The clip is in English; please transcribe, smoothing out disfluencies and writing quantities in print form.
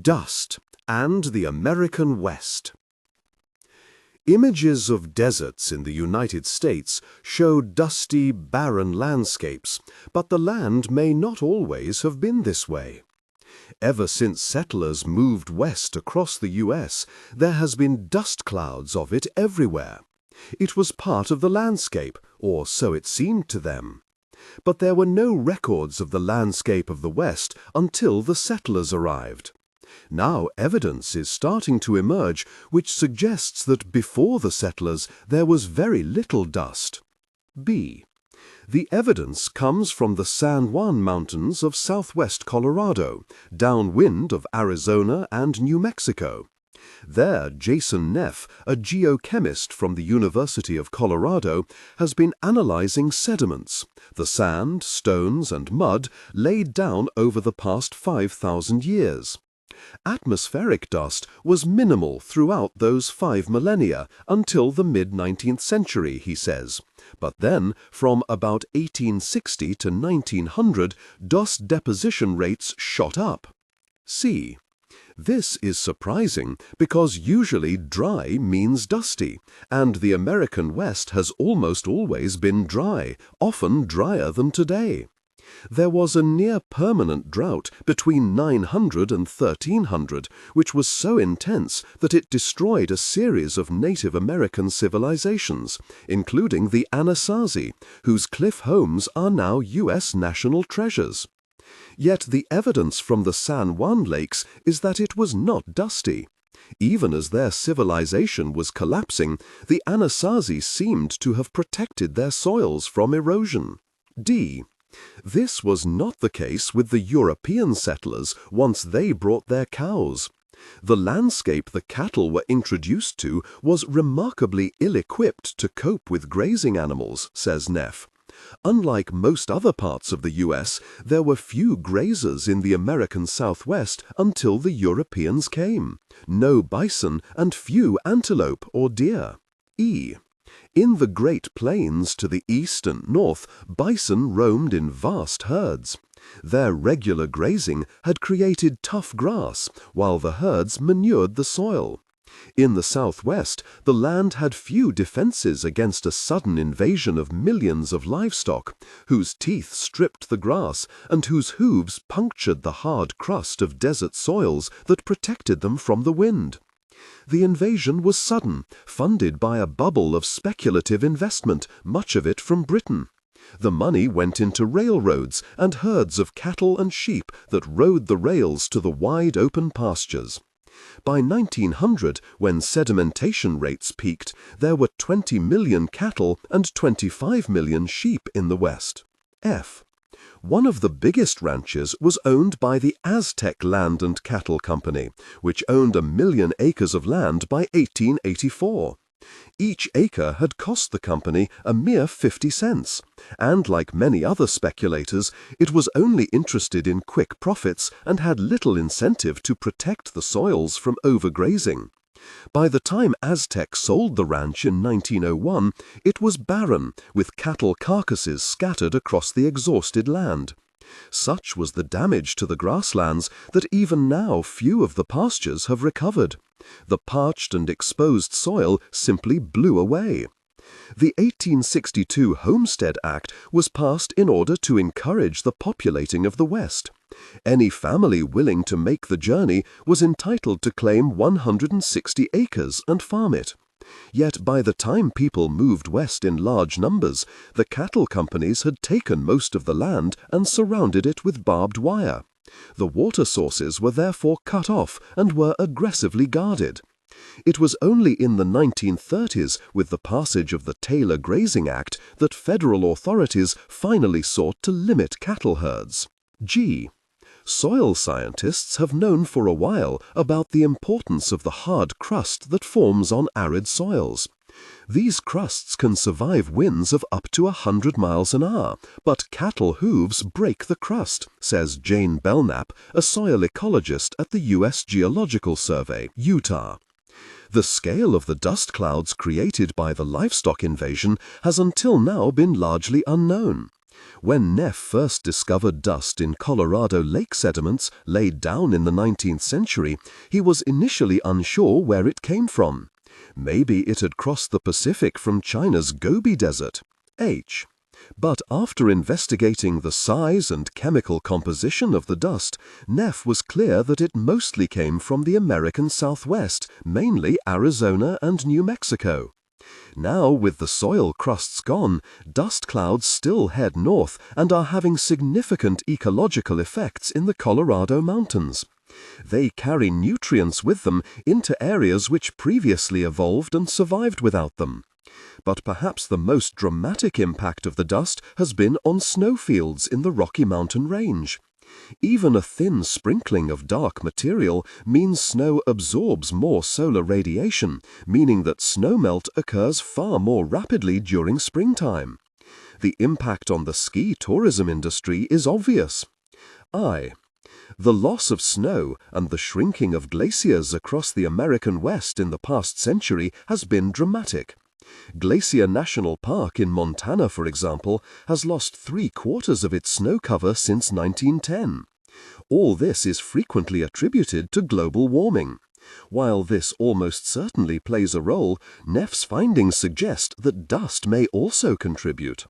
Dust and the American West. Images of deserts in the United States show dusty, barren landscapes, but the land may not always have been this way. Ever since settlers moved west across the U.S., there has been dust clouds of it everywhere. It was part of the landscape, or so it seemed to them. But there were no records of the landscape of the West until the settlers arrived. Now evidence is starting to emerge which suggests that before the settlers there was very little dust. B. The evidence comes from the San Juan Mountains of southwest Colorado, downwind of Arizona and New Mexico. There, Jason Neff, a geochemist from the University of Colorado, has been analyzing sediments, the sand, stones, and mud laid down over the past 5,000 years. Atmospheric dust was minimal throughout those 5 millennia until the mid-19th century, he says. But then, from about 1860 to 1900, dust deposition rates shot up. C. This is surprising because usually dry means dusty, and the American West has almost always been dry, often drier than today. There was a near-permanent drought between 900 and 1300, which was so intense that it destroyed a series of Native American civilizations, including the Anasazi, whose cliff homes are now U.S. national treasures. Yet the evidence from the San Juan Lakes is that it was not dusty. Even as their civilization was collapsing, the Anasazi seemed to have protected their soils from erosion. D. This was not the case with the European settlers once they brought their cows. The landscape the cattle were introduced to was remarkably ill-equipped to cope with grazing animals, says Neff. Unlike most other parts of the U.S., there were few grazers in the American Southwest until the Europeans came. No bison and few antelope or deer. E. In the Great Plains to the east and north, bison roamed in vast herds. Their regular grazing had created tough grass, while the herds manured the soil. In the southwest, the land had few defenses against a sudden invasion of millions of livestock, whose teeth stripped the grass and whose hooves punctured the hard crust of desert soils that protected them from the wind. The invasion was sudden, funded by a bubble of speculative investment, much of it from Britain. The money went into railroads and herds of cattle and sheep that rode the rails to the wide open pastures. By 1900, when sedimentation rates peaked, there were 20 million cattle and 25 million sheep in the West. F. One of the biggest ranches was owned by the Aztec Land and Cattle Company, which owned 1 million acres of land by 1884. Each acre had cost the company a mere 50 cents, and like many other speculators, it was only interested in quick profits and had little incentive to protect the soils from overgrazing. By the time Aztec sold the ranch in 1901, it was barren, with cattle carcasses scattered across the exhausted land. Such was the damage to the grasslands that even now few of the pastures have recovered. The parched and exposed soil simply blew away. The 1862 Homestead Act was passed in order to encourage the populating of the West. Any family willing to make the journey was entitled to claim 160 acres and farm it. Yet by the time people moved west in large numbers, the cattle companies had taken most of the land and surrounded it with barbed wire. The water sources were therefore cut off and were aggressively guarded. It was only in the 1930s, with the passage of the Taylor Grazing Act, that federal authorities finally sought to limit cattle herds. G. Soil scientists have known for a while about the importance of the hard crust that forms on arid soils. These crusts can survive winds of up to 100 miles an hour, but cattle hooves break the crust, says Jane Belknap, a soil ecologist at the U.S. Geological Survey, Utah. The scale of the dust clouds created by the livestock invasion has until now been largely unknown. When Neff first discovered dust in Colorado lake sediments laid down in the 19th century, he was initially unsure where it came from. Maybe it had crossed the Pacific from China's Gobi Desert. H. But after investigating the size and chemical composition of the dust, Neff was clear that it mostly came from the American Southwest, mainly Arizona and New Mexico. Now, with the soil crusts gone, dust clouds still head north and are having significant ecological effects in the Colorado mountains. They carry nutrients with them into areas which previously evolved and survived without them. But perhaps the most dramatic impact of the dust has been on snowfields in the Rocky Mountain Range. Even a thin sprinkling of dark material means snow absorbs more solar radiation, meaning that snowmelt occurs far more rapidly during springtime. The impact on the ski tourism industry is obvious. I. The loss of snow and the shrinking of glaciers across the American West in the past century has been dramatic. Glacier National Park in Montana, for example, has lost 3/4 of its snow cover since 1910. All this is frequently attributed to global warming. While this almost certainly plays a role, Neff's findings suggest that dust may also contribute.